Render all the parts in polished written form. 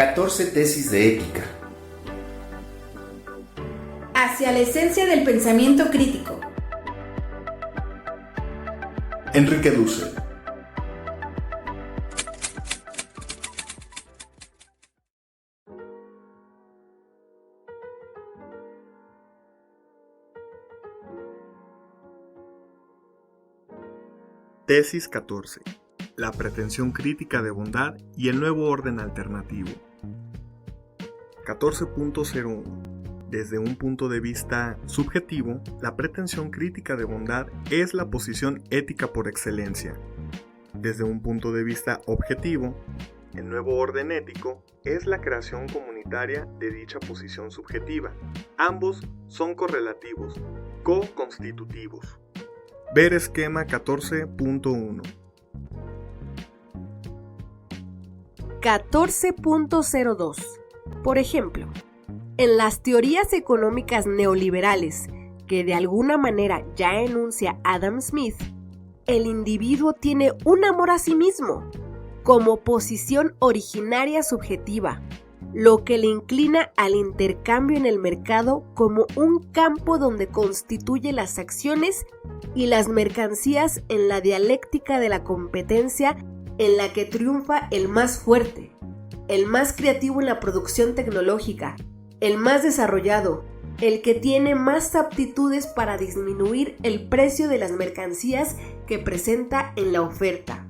14 tesis de ética. Hacia la esencia del pensamiento crítico. Enrique Dussel. Tesis 14. La pretensión crítica de bondad y el nuevo orden alternativo. 14.01. Desde un punto de vista subjetivo, la pretensión crítica de bondad es la posición ética por excelencia. Desde un punto de vista objetivo, el nuevo orden ético es la creación comunitaria de dicha posición subjetiva. Ambos son correlativos, co-constitutivos. Ver esquema 14.1. 14.02. Por ejemplo, en las teorías económicas neoliberales, que de alguna manera ya enuncia Adam Smith, el individuo tiene un amor a sí mismo, como posición originaria subjetiva, lo que le inclina al intercambio en el mercado como un campo donde constituye las acciones y las mercancías en la dialéctica de la competencia en la que triunfa el más fuerte, el más creativo en la producción tecnológica, el más desarrollado, el que tiene más aptitudes para disminuir el precio de las mercancías que presenta en la oferta.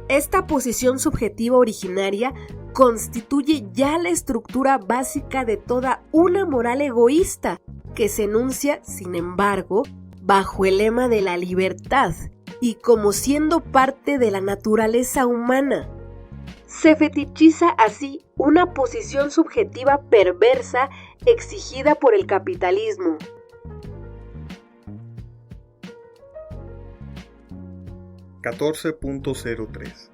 Esta posición subjetiva originaria constituye ya la estructura básica de toda una moral egoísta que se enuncia, sin embargo, bajo el lema de la libertad y como siendo parte de la naturaleza humana. Se fetichiza así una posición subjetiva perversa exigida por el capitalismo. (14.03)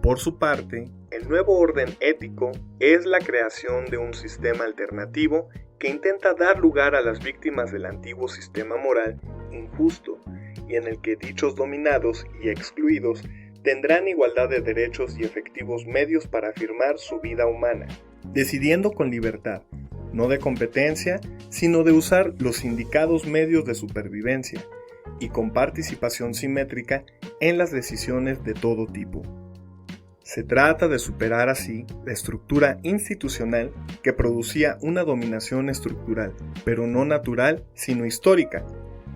Por su parte, el nuevo orden ético es la creación de un sistema alternativo que intenta dar lugar a las víctimas del antiguo sistema moral injusto y en el que dichos dominados y excluidos tendrán igualdad de derechos y efectivos medios para afirmar su vida humana, decidiendo con libertad, no de competencia, sino de usar los indicados medios de supervivencia y con participación simétrica en las decisiones de todo tipo. Se trata de superar así la estructura institucional que producía una dominación estructural, pero no natural, sino histórica,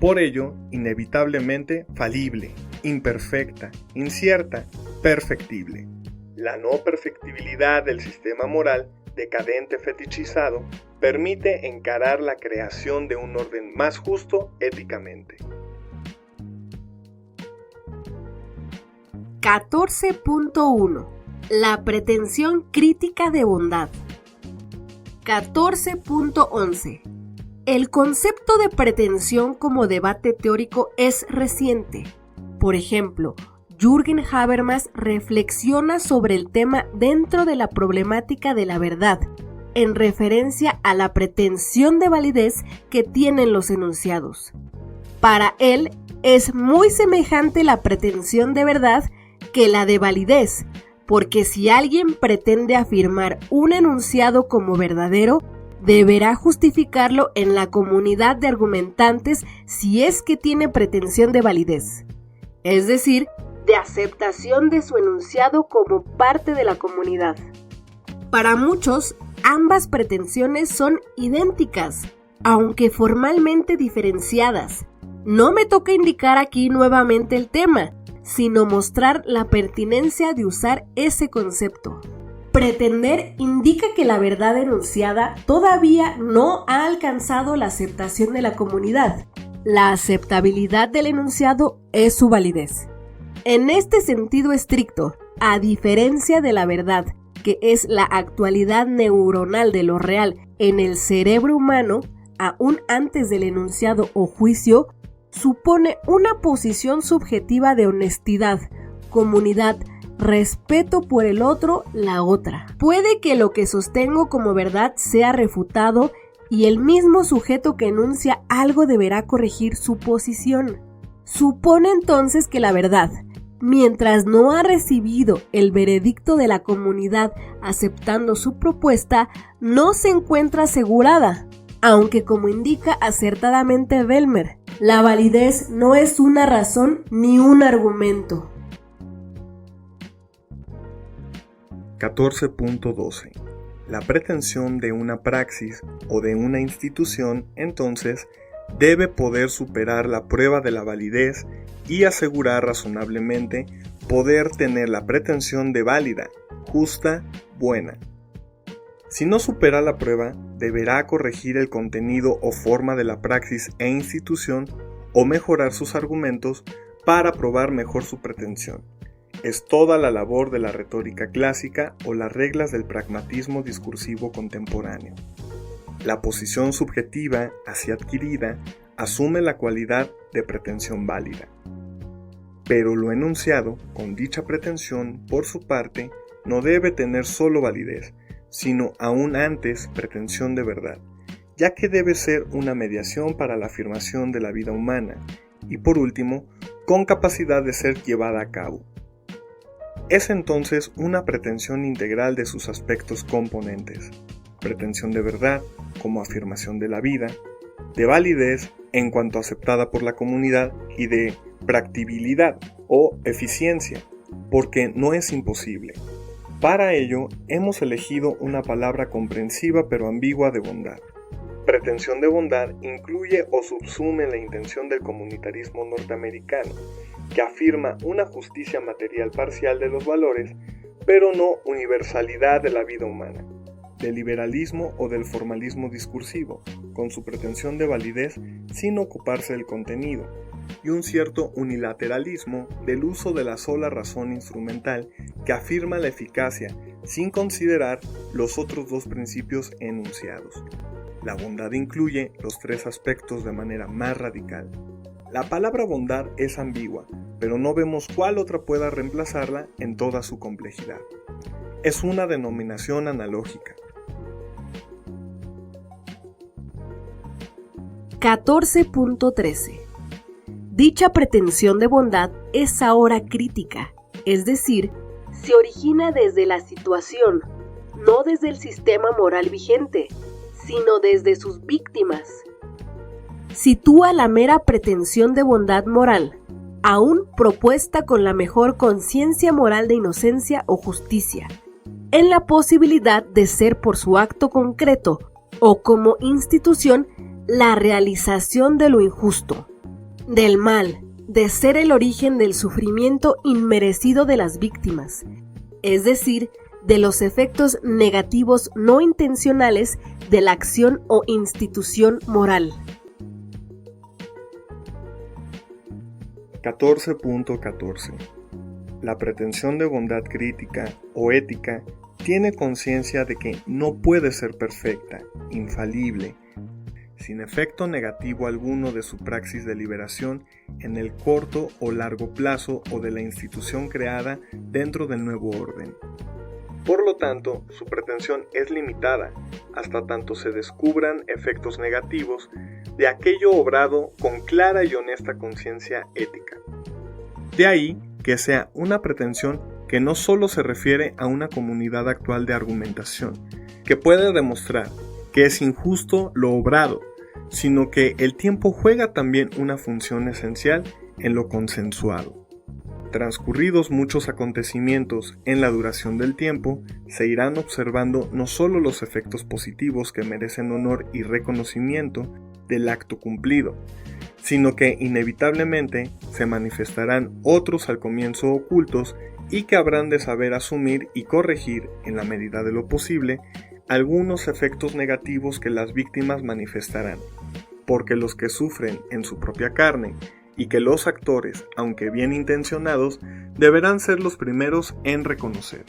por ello inevitablemente falible, imperfecta, incierta, perfectible. La no perfectibilidad del sistema moral, decadente fetichizado, permite encarar la creación de un orden más justo éticamente. 14.1. La pretensión crítica de bondad. 14.11. El concepto de pretensión como debate teórico es reciente. Por ejemplo, Jürgen Habermas reflexiona sobre el tema dentro de la problemática de la verdad, en referencia a la pretensión de validez que tienen los enunciados. Para él, es muy semejante la pretensión de verdad que la de validez, porque si alguien pretende afirmar un enunciado como verdadero, deberá justificarlo en la comunidad de argumentantes si es que tiene pretensión de validez, es decir, de aceptación de su enunciado como parte de la comunidad. Para muchos, ambas pretensiones son idénticas, aunque formalmente diferenciadas. No me toca indicar aquí nuevamente el tema, sino mostrar la pertinencia de usar ese concepto. Pretender indica que la verdad enunciada todavía no ha alcanzado la aceptación de la comunidad. La aceptabilidad del enunciado es su validez. En este sentido estricto, a diferencia de la verdad, que es la actualidad neuronal de lo real en el cerebro humano, aún antes del enunciado o juicio, supone una posición subjetiva de honestidad, comunidad, respeto por el otro, la otra. Puede que lo que sostengo como verdad sea refutado y el mismo sujeto que enuncia algo deberá corregir su posición. Supone entonces que la verdad, mientras no ha recibido el veredicto de la comunidad aceptando su propuesta, no se encuentra asegurada, aunque como indica acertadamente Bellmer, la validez no es una razón ni un argumento. 14.12. La pretensión de una praxis o de una institución, entonces, debe poder superar la prueba de la validez y asegurar razonablemente poder tener la pretensión de válida, justa, buena. Si no supera la prueba, deberá corregir el contenido o forma de la praxis e institución o mejorar sus argumentos para probar mejor su pretensión. Es toda la labor de la retórica clásica o las reglas del pragmatismo discursivo contemporáneo. La posición subjetiva, así adquirida, asume la cualidad de pretensión válida. Pero lo enunciado, con dicha pretensión, por su parte, no debe tener solo validez, sino aún antes pretensión de verdad, ya que debe ser una mediación para la afirmación de la vida humana, y por último, con capacidad de ser llevada a cabo. Es entonces una pretensión integral de sus aspectos componentes, pretensión de verdad como afirmación de la vida, de validez en cuanto aceptada por la comunidad y de practicabilidad o eficiencia, porque no es imposible. Para ello hemos elegido una palabra comprensiva pero ambigua de bondad. Pretensión de bondad incluye o subsume la intención del comunitarismo norteamericano, que afirma una justicia material parcial de los valores, pero no universalidad de la vida humana, del liberalismo o del formalismo discursivo, con su pretensión de validez sin ocuparse del contenido, y un cierto unilateralismo del uso de la sola razón instrumental que afirma la eficacia sin considerar los otros dos principios enunciados. La bondad incluye los tres aspectos de manera más radical. La palabra bondad es ambigua, pero no vemos cuál otra pueda reemplazarla en toda su complejidad. Es una denominación analógica. 14.13. Dicha pretensión de bondad es ahora crítica, es decir, se origina desde la situación, no desde el sistema moral vigente, sino desde sus víctimas. Sitúa la mera pretensión de bondad moral, aún propuesta con la mejor conciencia moral de inocencia o justicia, en la posibilidad de ser por su acto concreto o como institución la realización de lo injusto, del mal, de ser el origen del sufrimiento inmerecido de las víctimas, es decir, de los efectos negativos no intencionales de la acción o institución moral. 14.14. La pretensión de bondad crítica o ética tiene conciencia de que no puede ser perfecta, infalible, sin efecto negativo alguno de su praxis de liberación en el corto o largo plazo o de la institución creada dentro del nuevo orden. Por lo tanto, su pretensión es limitada, hasta tanto se descubran efectos negativos de aquello obrado con clara y honesta conciencia ética. De ahí que sea una pretensión que no solo se refiere a una comunidad actual de argumentación, que puede demostrar que es injusto lo obrado, sino que el tiempo juega también una función esencial en lo consensuado. Transcurridos muchos acontecimientos en la duración del tiempo, se irán observando no solo los efectos positivos que merecen honor y reconocimiento del acto cumplido, sino que inevitablemente se manifestarán otros al comienzo ocultos y que habrán de saber asumir y corregir, en la medida de lo posible, algunos efectos negativos que las víctimas manifestarán, porque los que sufren en su propia carne y que los actores, aunque bien intencionados, deberán ser los primeros en reconocer.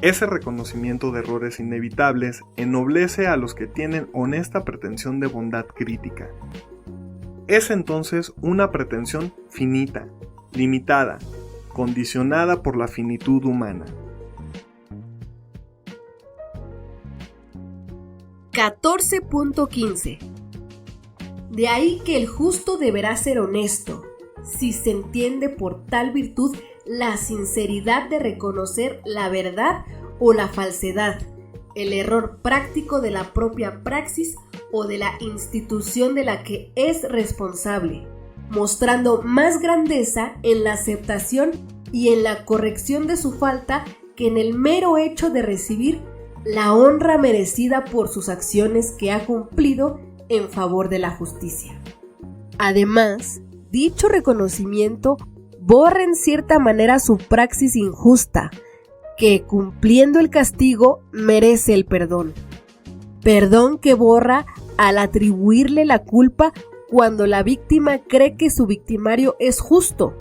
Ese reconocimiento de errores inevitables ennoblece a los que tienen honesta pretensión de bondad crítica. Es entonces una pretensión finita, limitada, condicionada por la finitud humana. 14.15. De ahí que el justo deberá ser honesto, si se entiende por tal virtud la sinceridad de reconocer la verdad o la falsedad, el error práctico de la propia praxis o de la institución de la que es responsable, mostrando más grandeza en la aceptación y en la corrección de su falta que en el mero hecho de recibir la honra merecida por sus acciones que ha cumplido en favor de la justicia. Además, dicho reconocimiento borra en cierta manera su praxis injusta, que cumpliendo el castigo merece el perdón. Perdón que borra al atribuirle la culpa cuando la víctima cree que su victimario es justo,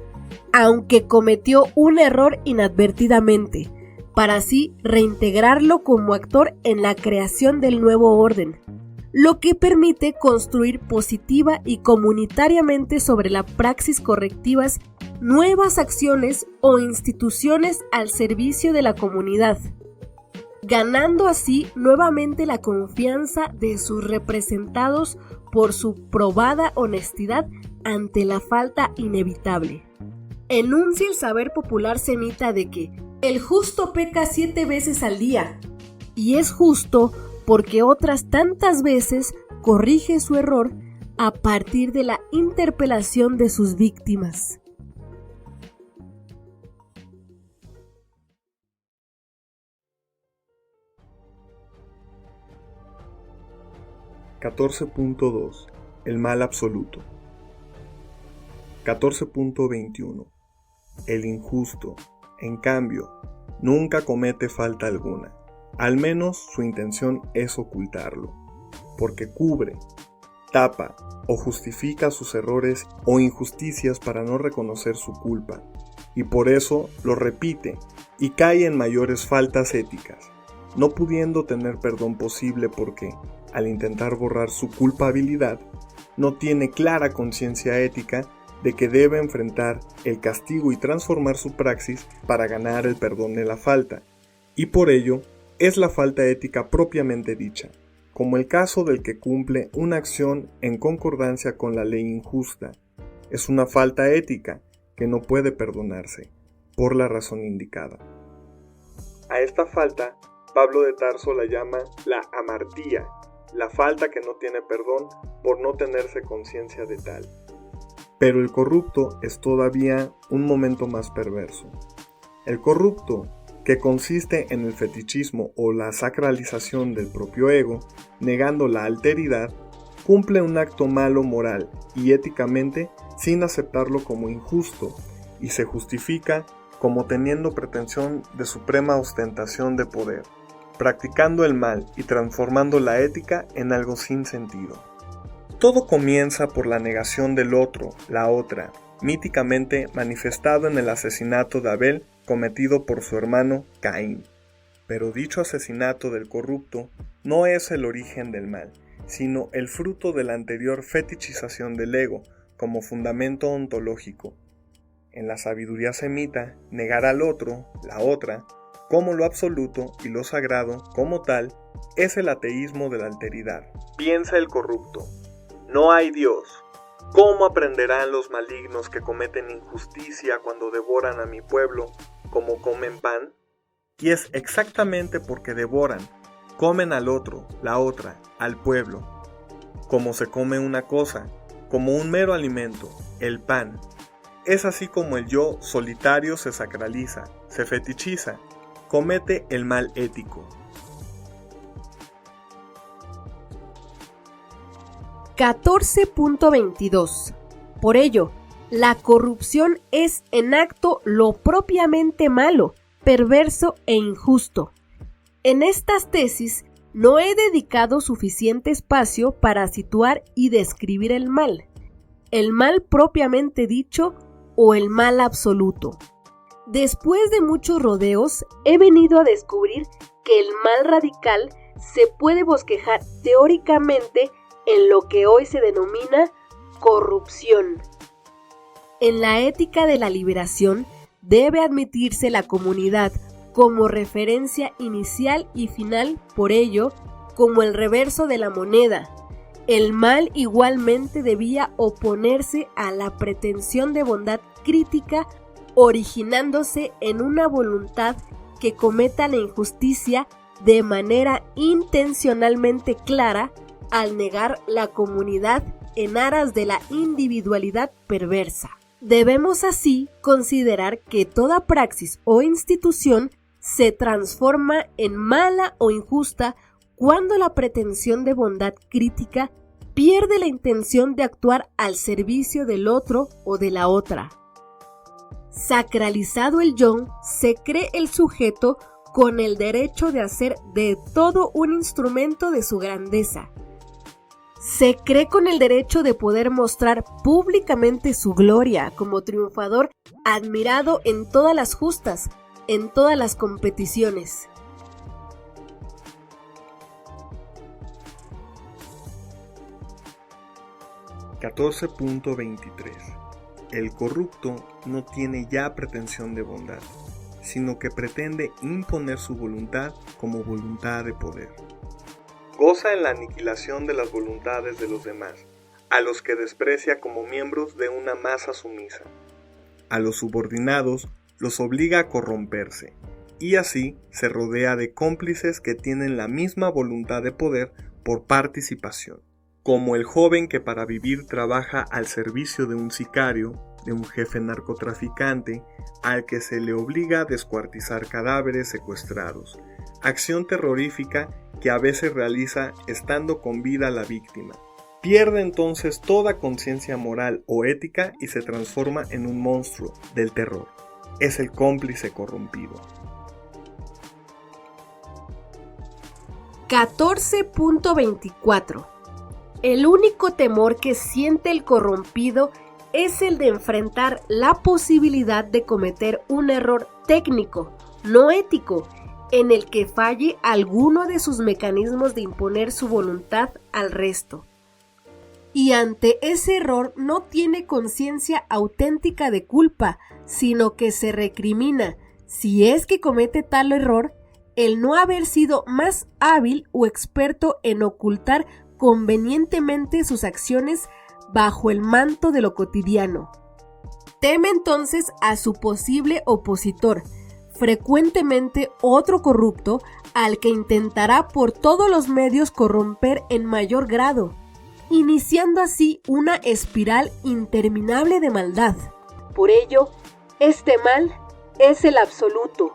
aunque cometió un error inadvertidamente, para así reintegrarlo como actor en la creación del nuevo orden, lo que permite construir positiva y comunitariamente sobre la praxis correctivas nuevas acciones o instituciones al servicio de la comunidad, ganando así nuevamente la confianza de sus representados por su probada honestidad ante la falta inevitable. Enuncia el saber popular semita de que el justo peca 7 veces al día, y es justo porque otras tantas veces corrige su error a partir de la interpelación de sus víctimas. (14.2) El mal absoluto. 14.21 El injusto, en cambio, nunca comete falta alguna, al menos su intención es ocultarlo, porque cubre, tapa o justifica sus errores o injusticias para no reconocer su culpa, y por eso lo repite y cae en mayores faltas éticas, no pudiendo tener perdón posible porque, al intentar borrar su culpabilidad, no tiene clara conciencia ética de que debe enfrentar el castigo y transformar su praxis para ganar el perdón de la falta, y por ello es la falta ética propiamente dicha, como el caso del que cumple una acción en concordancia con la ley injusta. Es una falta ética que no puede perdonarse, por la razón indicada. A esta falta, Pablo de Tarso la llama la amardía, la falta que no tiene perdón por no tenerse conciencia de tal. Pero el corrupto es todavía un momento más perverso. El corrupto, que consiste en el fetichismo o la sacralización del propio ego, negando la alteridad, cumple un acto malo moral y éticamente sin aceptarlo como injusto, y se justifica como teniendo pretensión de suprema ostentación de poder, practicando el mal y transformando la ética en algo sin sentido. Todo comienza por la negación del otro, la otra, míticamente manifestado en el asesinato de Abel cometido por su hermano Caín. Pero dicho asesinato del corrupto no es el origen del mal, sino el fruto de la anterior fetichización del ego como fundamento ontológico. En la sabiduría semita, negar al otro, la otra, como lo absoluto y lo sagrado como tal, es el ateísmo de la alteridad. Piensa el corrupto: no hay Dios. ¿Cómo aprenderán los malignos que cometen injusticia cuando devoran a mi pueblo como comen pan? Y es exactamente porque devoran, comen al otro, la otra, al pueblo, como se come una cosa, como un mero alimento, el pan. Es así como el yo solitario se sacraliza, se fetichiza, comete el mal ético. 14.22 Por ello, la corrupción es en acto lo propiamente malo, perverso e injusto. En estas tesis no he dedicado suficiente espacio para situar y describir el mal propiamente dicho o el mal absoluto. Después de muchos rodeos, he venido a descubrir que el mal radical se puede bosquejar teóricamente en lo que hoy se denomina corrupción. En la ética de la liberación debe admitirse la comunidad como referencia inicial y final, por ello, como el reverso de la moneda, El mal igualmente debía oponerse a la pretensión de bondad crítica, originándose en una voluntad que cometa la injusticia de manera intencionalmente clara al negar la comunidad en aras de la individualidad perversa. Debemos así considerar que toda praxis o institución se transforma en mala o injusta cuando la pretensión de bondad crítica pierde la intención de actuar al servicio del otro o de la otra. Sacralizado el yo, se cree el sujeto con el derecho de hacer de todo un instrumento de su grandeza. Se cree con el derecho de poder mostrar públicamente su gloria como triunfador admirado en todas las justas, en todas las competiciones. (14.23) El corrupto no tiene ya pretensión de bondad, sino que pretende imponer su voluntad como voluntad de poder. Goza en la aniquilación de las voluntades de los demás, a los que desprecia como miembros de una masa sumisa. A los subordinados los obliga a corromperse, y así se rodea de cómplices que tienen la misma voluntad de poder por participación. Como el joven que para vivir trabaja al servicio de un sicario, de un jefe narcotraficante, al que se le obliga a descuartizar cadáveres secuestrados, acción terrorífica que a veces realiza estando con vida la víctima. Pierde entonces toda conciencia moral o ética y se transforma en un monstruo del terror. Es el cómplice corrompido. 14.24 El único temor que siente el corrompido es el de enfrentar la posibilidad de cometer un error técnico, no ético, en el que falle alguno de sus mecanismos de imponer su voluntad al resto. Y ante ese error no tiene conciencia auténtica de culpa, sino que se recrimina, si es que comete tal error, el no haber sido más hábil o experto en ocultar convenientemente sus acciones bajo el manto de lo cotidiano. Teme entonces a su posible opositor, frecuentemente otro corrupto, al que intentará por todos los medios corromper en mayor grado, iniciando así una espiral interminable de maldad. Por ello, este mal es el absoluto.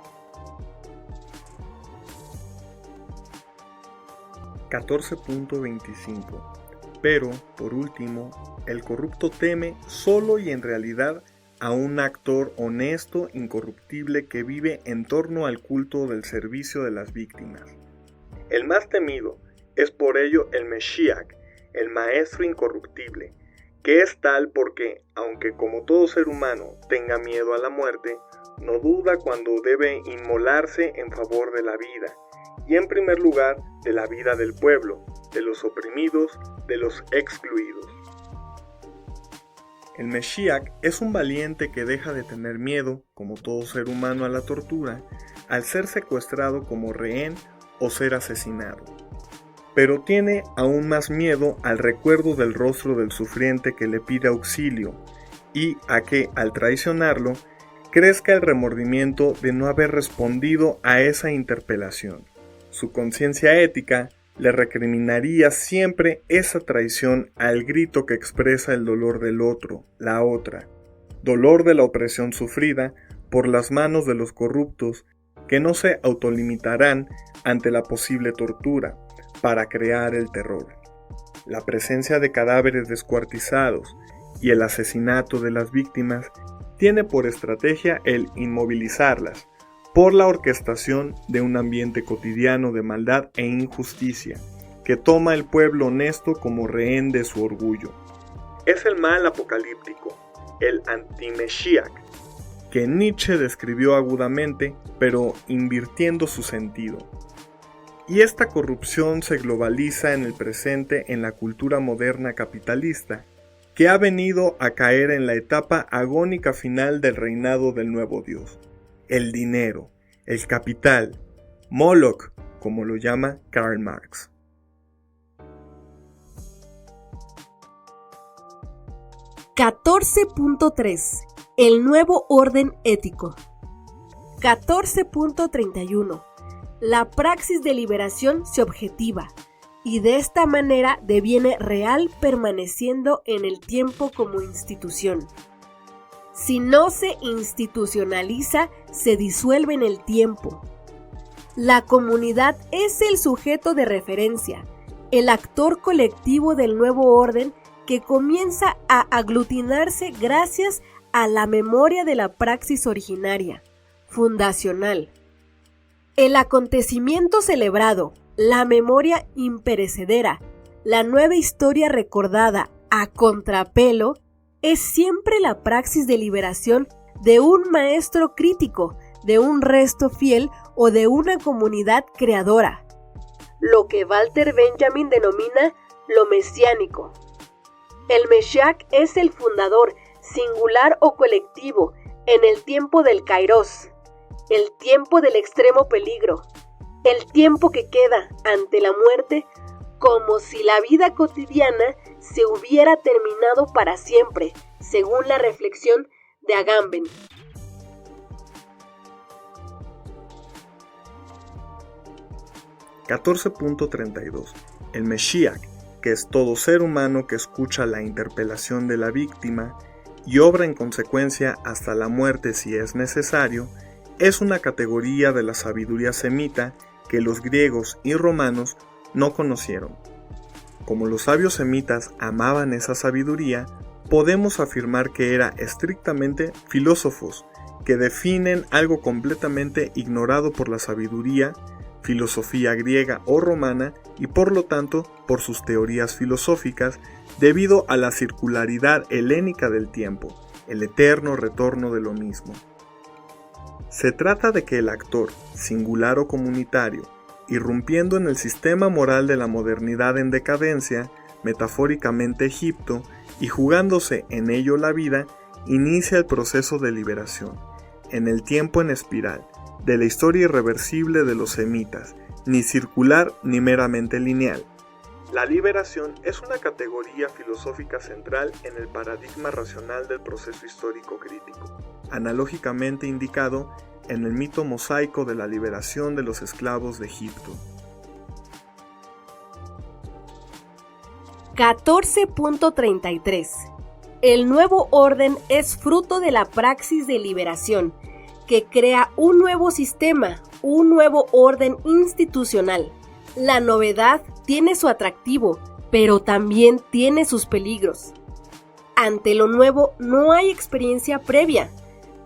14.25 Pero, por último, el corrupto teme solo y en realidad a un actor honesto, incorruptible que vive en torno al culto del servicio de las víctimas. El más temido es por ello el Mesías, el maestro incorruptible, que es tal porque, aunque como todo ser humano tenga miedo a la muerte, no duda cuando debe inmolarse en favor de la vida, y en primer lugar de la vida del pueblo, de los oprimidos, de los excluidos. El Mesías es un valiente que deja de tener miedo, como todo ser humano, a la tortura, al ser secuestrado como rehén o ser asesinado. Pero tiene aún más miedo al recuerdo del rostro del sufriente que le pide auxilio, y a que, al traicionarlo, crezca el remordimiento de no haber respondido a esa interpelación. Su conciencia ética le recriminaría siempre esa traición al grito que expresa el dolor del otro, la otra, dolor de la opresión sufrida por las manos de los corruptos que no se autolimitarán ante la posible tortura para crear el terror. La presencia de cadáveres descuartizados y el asesinato de las víctimas tiene por estrategia el inmovilizarlas, por la orquestación de un ambiente cotidiano de maldad e injusticia, que toma el pueblo honesto como rehén de su orgullo. Es el mal apocalíptico, el antimesíac, que Nietzsche describió agudamente, pero invirtiendo su sentido. Y esta corrupción se globaliza en el presente en la cultura moderna capitalista, que ha venido a caer en la etapa agónica final del reinado del nuevo Dios. El dinero, el capital, Moloch, como lo llama Karl Marx. 14.3. El nuevo orden ético. 14.31. La praxis de liberación se objetiva y de esta manera deviene real permaneciendo en el tiempo como institución. Si no se institucionaliza, se disuelve en el tiempo. La comunidad es el sujeto de referencia, el actor colectivo del nuevo orden que comienza a aglutinarse gracias a la memoria de la praxis originaria, fundacional. El acontecimiento celebrado, la memoria imperecedera, la nueva historia recordada a contrapelo, es siempre la praxis de liberación de un maestro crítico, de un resto fiel o de una comunidad creadora. Lo que Walter Benjamin denomina lo mesiánico. El Mesías es el fundador, singular o colectivo, en el tiempo del Kairos, el tiempo del extremo peligro, el tiempo que queda ante la muerte, como si la vida cotidiana se hubiera terminado para siempre, según la reflexión de Agamben. (14.32) El Mesías, que es todo ser humano que escucha la interpelación de la víctima y obra en consecuencia hasta la muerte si es necesario, es una categoría de la sabiduría semita que los griegos y romanos no conocieron. Como los sabios semitas amaban esa sabiduría, podemos afirmar que era estrictamente filósofos, que definen algo completamente ignorado por la sabiduría, filosofía griega o romana y por lo tanto por sus teorías filosóficas debido a la circularidad helénica del tiempo, el eterno retorno de lo mismo. Se trata de que el actor, singular o comunitario, irrumpiendo en el sistema moral de la modernidad en decadencia, metafóricamente Egipto, y jugándose en ello la vida, inicia el proceso de liberación, en el tiempo en espiral, de la historia irreversible de los semitas, ni circular ni meramente lineal. La liberación es una categoría filosófica central en el paradigma racional del proceso histórico crítico, analógicamente indicado en el mito mosaico de la liberación de los esclavos de Egipto. 14.33. El nuevo orden es fruto de la praxis de liberación, que crea un nuevo sistema, un nuevo orden institucional. La novedad tiene su atractivo, pero también tiene sus peligros. Ante lo nuevo no hay experiencia previa.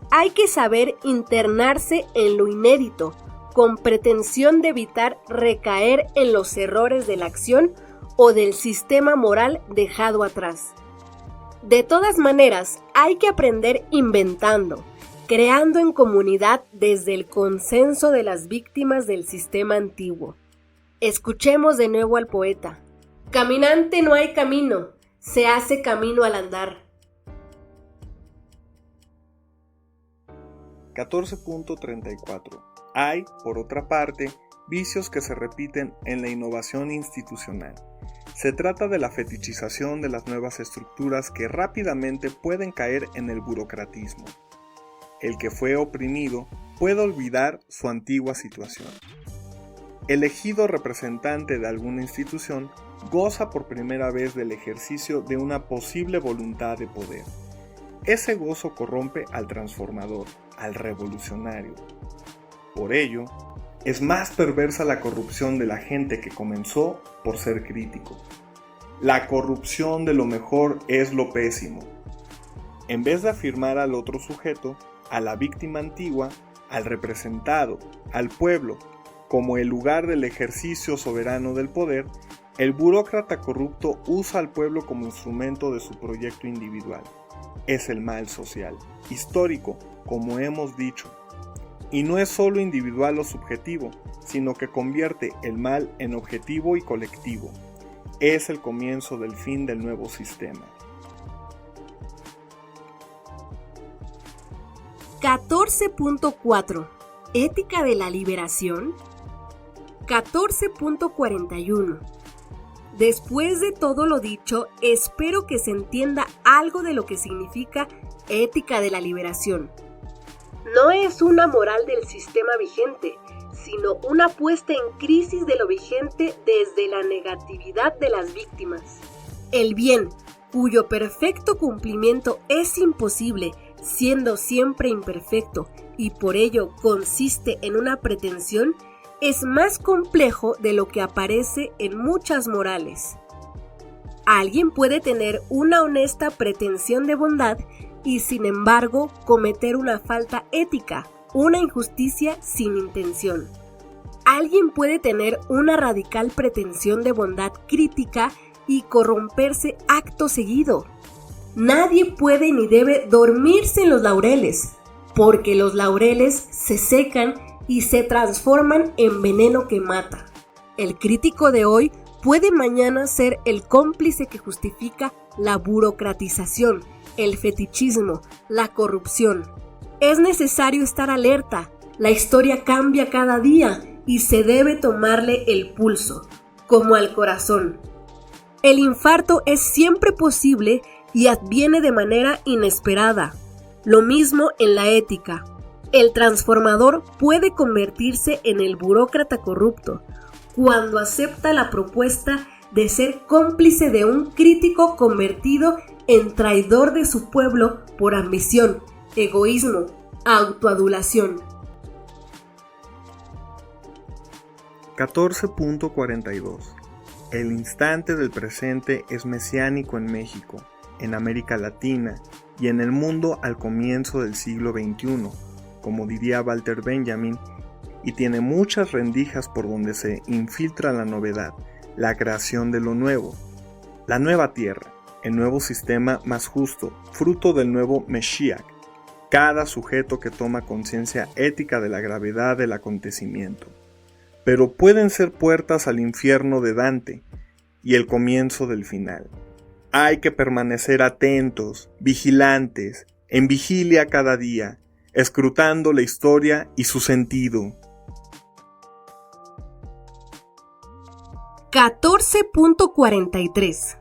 Hay que saber internarse en lo inédito, con pretensión de evitar recaer en los errores de la acción o del sistema moral dejado atrás. De todas maneras, hay que aprender inventando, creando en comunidad desde el consenso de las víctimas del sistema antiguo. Escuchemos de nuevo al poeta. Caminante no hay camino, se hace camino al andar. 14.34. Hay, por otra parte, vicios que se repiten en la innovación institucional. Se trata de la fetichización de las nuevas estructuras que rápidamente pueden caer en el burocratismo. El que fue oprimido puede olvidar su antigua situación. Elegido representante de alguna institución goza por primera vez del ejercicio de una posible voluntad de poder. Ese gozo corrompe al transformador, al revolucionario. Por ello, es más perversa la corrupción de la gente que comenzó por ser crítico. La corrupción de lo mejor es lo pésimo. En vez de afirmar al otro sujeto, a la víctima antigua, al representado, al pueblo, como el lugar del ejercicio soberano del poder, el burócrata corrupto usa al pueblo como instrumento de su proyecto individual. Es el mal social, histórico, como hemos dicho. Y no es solo individual o subjetivo, sino que convierte el mal en objetivo y colectivo. Es el comienzo del fin del nuevo sistema. 14.4. Ética de la liberación. 14.41. Después de todo lo dicho, espero que se entienda algo de lo que significa ética de la liberación. No es una moral del sistema vigente, sino una puesta en crisis de lo vigente desde la negatividad de las víctimas. El bien, cuyo perfecto cumplimiento es imposible, siendo siempre imperfecto, y por ello consiste en una pretensión, es más complejo de lo que aparece en muchas morales. Alguien puede tener una honesta pretensión de bondad y sin embargo cometer una falta ética, una injusticia sin intención. Alguien puede tener una radical pretensión de bondad crítica y corromperse acto seguido. Nadie puede ni debe dormirse en los laureles, porque los laureles se secan y se transforman en veneno que mata. El crítico de hoy puede mañana ser el cómplice que justifica la burocratización, el fetichismo, la corrupción. Es necesario estar alerta. La historia cambia cada día y se debe tomarle el pulso, como al corazón. El infarto es siempre posible y adviene de manera inesperada. Lo mismo en la ética. El transformador puede convertirse en el burócrata corrupto cuando acepta la propuesta de ser cómplice de un crítico convertido en traidor de su pueblo por ambición, egoísmo, autoadulación. 14.42. El instante del presente es mesiánico en México, en América Latina y en el mundo al comienzo del siglo XXI, como diría Walter Benjamin, y tiene muchas rendijas por donde se infiltra la novedad, la creación de lo nuevo, la nueva tierra, el nuevo sistema más justo, fruto del nuevo Mesías, cada sujeto que toma conciencia ética de la gravedad del acontecimiento. Pero pueden ser puertas al infierno de Dante y el comienzo del final. Hay que permanecer atentos, vigilantes, en vigilia cada día, escrutando la historia y su sentido. 14.43.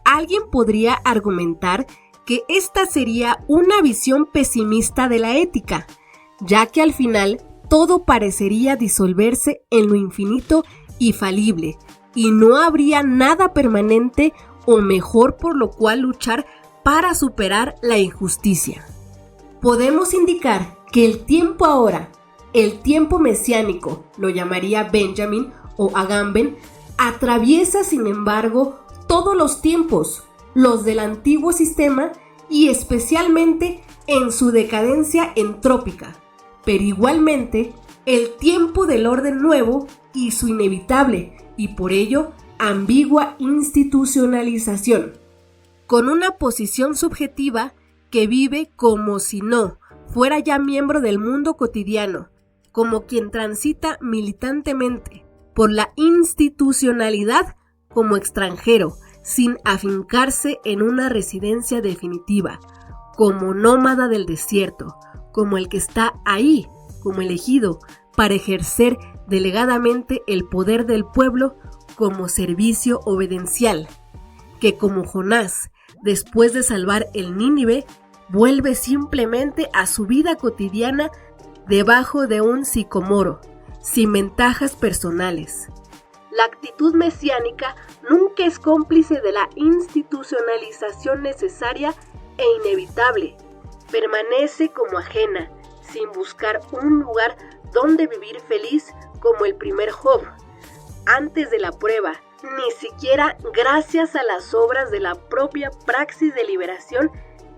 Alguien podría argumentar que esta sería una visión pesimista de la ética, ya que al final todo parecería disolverse en lo infinito y falible, y no habría nada permanente o mejor por lo cual luchar para superar la injusticia. Podemos indicar que el tiempo ahora, el tiempo mesiánico, lo llamaría Benjamin o Agamben, atraviesa sin embargo todos los tiempos, los del antiguo sistema y especialmente en su decadencia entrópica, pero igualmente el tiempo del orden nuevo y su inevitable y por ello ambigua institucionalización, con una posición subjetiva que vive como si no fuera ya miembro del mundo cotidiano, como quien transita militantemente por la institucionalidad como extranjero, sin afincarse en una residencia definitiva, como nómada del desierto, como el que está ahí, como elegido, para ejercer delegadamente el poder del pueblo como servicio obedencial, que como Jonás, después de salvar el Nínive, vuelve simplemente a su vida cotidiana debajo de un sicomoro, sin ventajas personales. La actitud mesiánica nunca es cómplice de la institucionalización necesaria e inevitable. Permanece como ajena, sin buscar un lugar donde vivir feliz como el primer Job, antes de la prueba, ni siquiera gracias a las obras de la propia praxis de liberación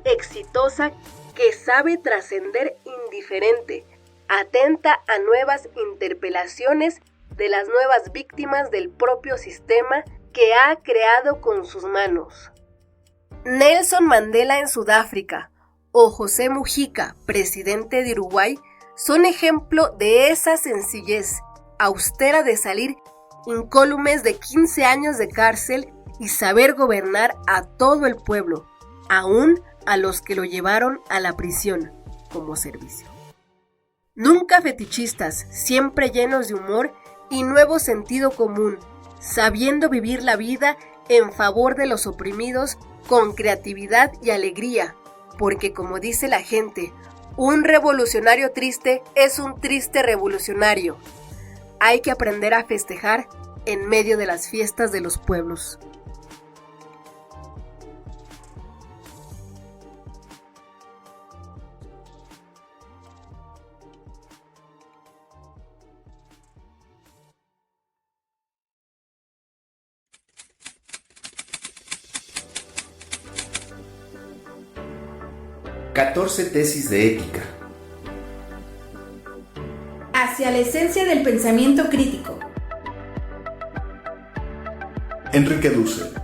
exitosa que sabe trascender indiferente, atenta a nuevas interpelaciones de las nuevas víctimas del propio sistema que ha creado con sus manos. Nelson Mandela en Sudáfrica o José Mujica, presidente de Uruguay, son ejemplo de esa sencillez austera de salir incólumes de 15 años de cárcel y saber gobernar a todo el pueblo, aún a los que lo llevaron a la prisión como servicio. Nunca fetichistas, siempre llenos de humor y nuevo sentido común, sabiendo vivir la vida en favor de los oprimidos con creatividad y alegría, porque como dice la gente, un revolucionario triste es un triste revolucionario. Hay que aprender a festejar en medio de las fiestas de los pueblos. Catorce tesis de ética. Hacia la esencia del pensamiento crítico. Enrique Dussel.